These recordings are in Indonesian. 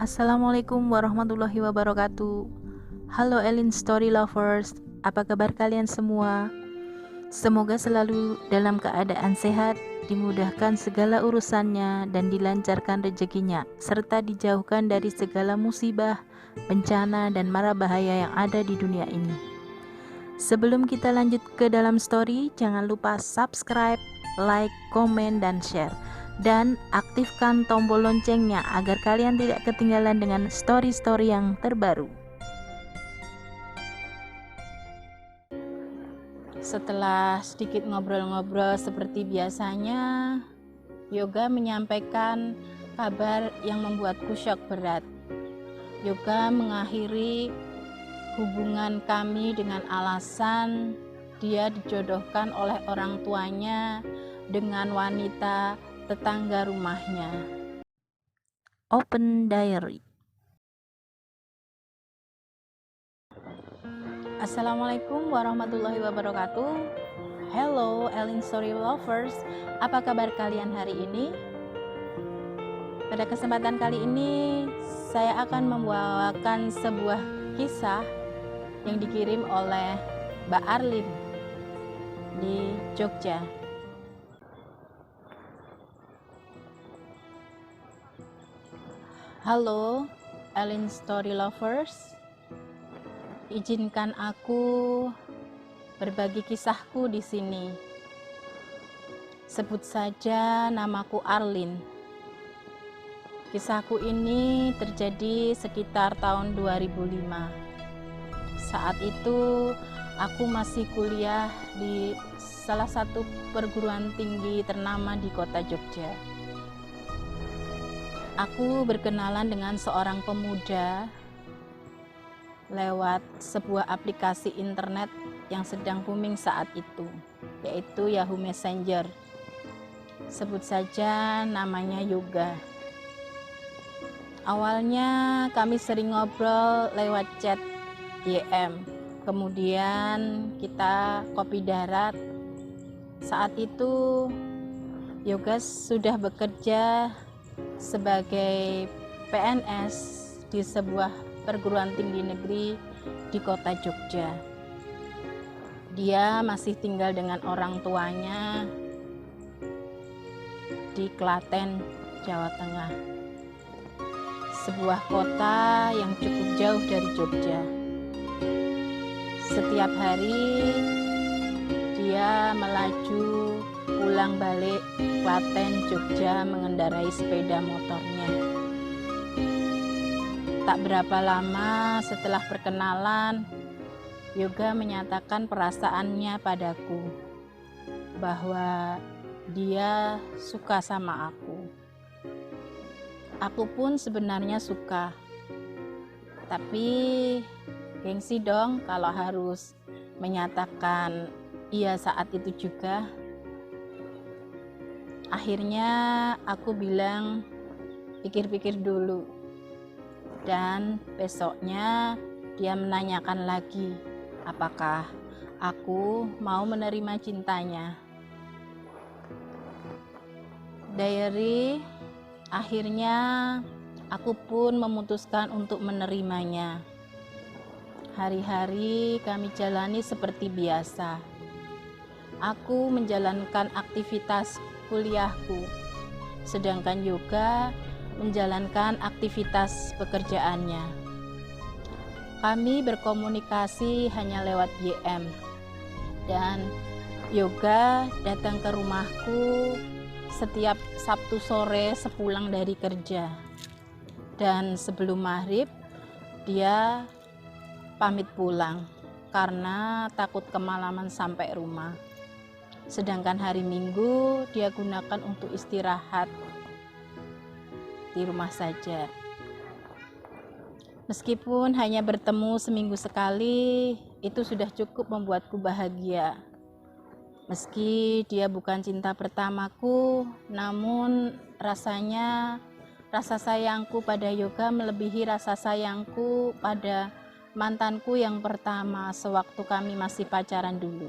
Assalamualaikum warahmatullahi wabarakatuh. Halo Elin Story Lovers, apa kabar kalian semua? Semoga selalu dalam keadaan sehat, dimudahkan segala urusannya dan dilancarkan rezekinya, serta dijauhkan dari segala musibah, bencana, dan mara bahaya yang ada di dunia ini. Sebelum kita lanjut ke dalam story, jangan lupa subscribe, like, komen, dan share. Dan aktifkan tombol loncengnya agar kalian tidak ketinggalan dengan story-story yang terbaru. Setelah sedikit ngobrol-ngobrol seperti biasanya, Yoga menyampaikan kabar yang membuatku syok berat. Yoga mengakhiri hubungan kami dengan alasan dia dijodohkan oleh orang tuanya dengan wanita tetangga rumahnya. Open Diary. Assalamualaikum warahmatullahi wabarakatuh. Hello Elin Story Lovers, apa kabar kalian hari ini? Pada kesempatan kali ini saya akan membawakan sebuah kisah yang dikirim oleh Mbak Arlin di Jogja. Halo Elin Story Lovers, izinkan aku berbagi kisahku di sini. Sebut saja namaku Arlin. Kisahku ini terjadi sekitar tahun 2005. Saat itu aku masih kuliah di salah satu perguruan tinggi ternama di kota Jogja. Aku berkenalan dengan seorang pemuda lewat sebuah aplikasi internet yang sedang booming saat itu, yaitu Yahoo Messenger. Sebut saja namanya Yoga. Awalnya kami sering ngobrol lewat chat YM, kemudian kita kopi darat. Saat itu Yoga sudah bekerja sebagai PNS di sebuah perguruan tinggi negeri di kota Jogja. Dia masih tinggal dengan orang tuanya di Klaten, Jawa Tengah, sebuah kota yang cukup jauh dari Jogja. Setiap hari dia melaju pulang balik Klaten, Jogja mengendarai sepeda motornya. Tak berapa lama setelah perkenalan, Yoga menyatakan perasaannya padaku bahwa dia suka sama aku. Aku pun sebenarnya suka, tapi gengsi dong kalau harus menyatakan iya saat itu juga. Akhirnya aku bilang pikir-pikir dulu, dan besoknya dia menanyakan lagi apakah aku mau menerima cintanya. Diary, akhirnya aku pun memutuskan untuk menerimanya. Hari-hari kami jalani seperti biasa. Aku menjalankan aktivitas kuliahku, sedangkan Yoga menjalankan aktivitas pekerjaannya. Kami berkomunikasi hanya lewat YM, dan Yoga datang ke rumahku setiap Sabtu sore sepulang dari kerja. Dan sebelum maghrib dia pamit pulang karena takut kemalaman sampai rumah. Sedangkan hari Minggu dia gunakan untuk istirahat di rumah saja. Meskipun hanya bertemu seminggu sekali, itu sudah cukup membuatku bahagia. Meski dia bukan cinta pertamaku, namun rasanya rasa sayangku pada Yoga melebihi rasa sayangku pada mantanku yang pertama sewaktu kami masih pacaran dulu.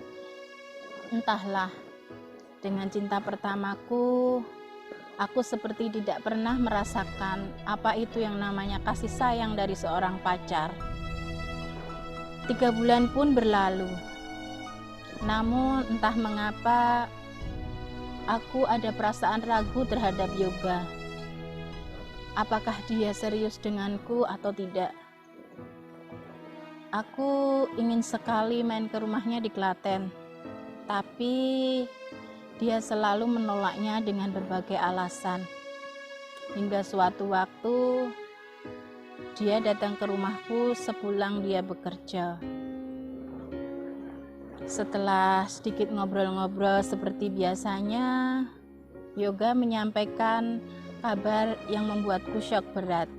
Entahlah, dengan cinta pertamaku Aku seperti tidak pernah merasakan apa itu yang namanya kasih sayang dari seorang pacar. 3 bulan pun berlalu. Namun entah mengapa aku ada perasaan ragu terhadap Yoga. Apakah dia serius denganku atau tidak? Aku ingin sekali main ke rumahnya di Klaten, tapi dia selalu menolaknya dengan berbagai alasan. Hingga suatu waktu dia datang ke rumahku sepulang dia bekerja. Setelah sedikit ngobrol-ngobrol seperti biasanya, Yoga menyampaikan kabar yang membuatku syok berat.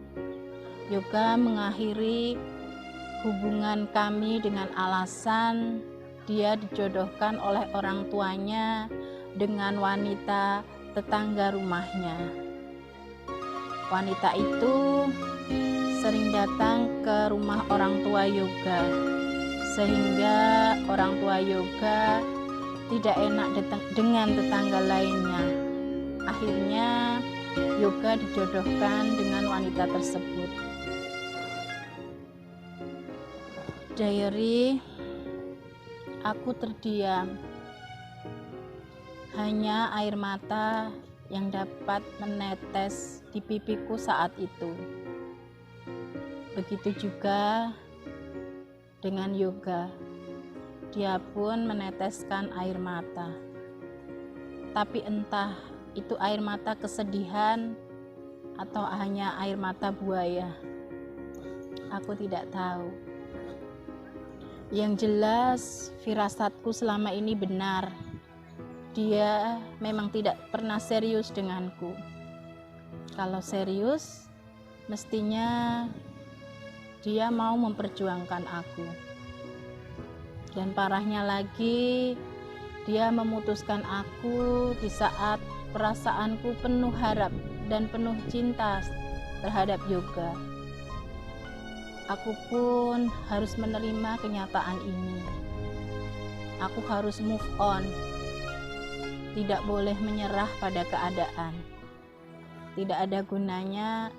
Yoga mengakhiri hubungan kami dengan alasan dia dijodohkan oleh orang tuanya dengan wanita tetangga rumahnya. Wanita itu sering datang ke rumah orang tua Yoga, sehingga orang tua Yoga tidak enak dengan tetangga lainnya. Akhirnya Yoga dijodohkan dengan wanita tersebut. Diary, aku terdiam. Hanya air mata yang dapat menetes di pipiku saat itu. Begitu juga dengan Yoga. Dia pun meneteskan air mata. Tapi entah itu air mata kesedihan atau hanya air mata buaya. Aku tidak tahu. Yang jelas, firasatku selama ini benar. Dia memang tidak pernah serius denganku. Kalau serius, mestinya dia mau memperjuangkan aku. Dan parahnya lagi, dia memutuskan aku di saat perasaanku penuh harap dan penuh cinta terhadap Yoga. Aku pun harus menerima kenyataan ini. Aku harus move on. Tidak boleh menyerah pada keadaan. Tidak ada gunanya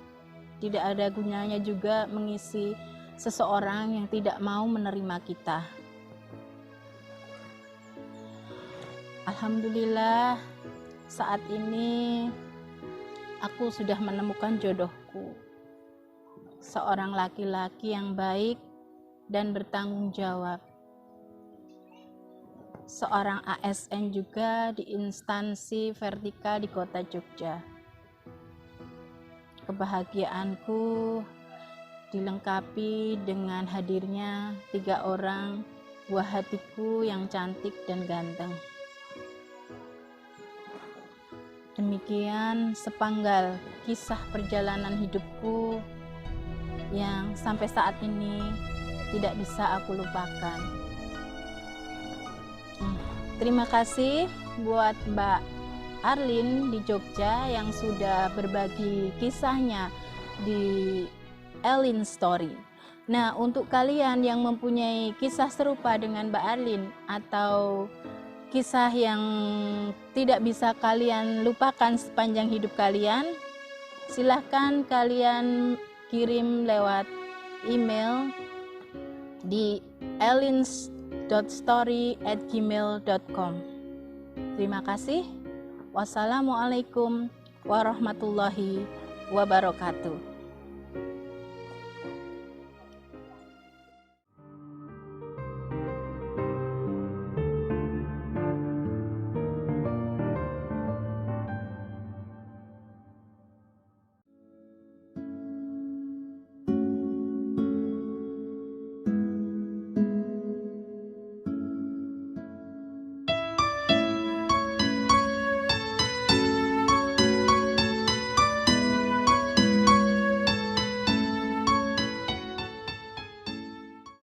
juga mengisi seseorang yang tidak mau menerima kita. Alhamdulillah, saat ini aku sudah menemukan jodohku. Seorang laki-laki yang baik dan bertanggung jawab. Seorang ASN juga di instansi vertikal di kota Jogja. Kebahagiaanku dilengkapi dengan hadirnya 3 orang buah hatiku yang cantik dan ganteng. Demikian sepenggal kisah perjalanan hidupku yang sampai saat ini tidak bisa aku lupakan. Terima kasih buat Mbak Arlin di Jogja yang sudah berbagi kisahnya di Ellen Story. Nah, untuk kalian yang mempunyai kisah serupa dengan Mbak Arlin atau kisah yang tidak bisa kalian lupakan sepanjang hidup kalian, silahkan kalian kirim lewat email di ellins.story@gmail.com. Terima kasih. Wassalamualaikum warahmatullahi wabarakatuh.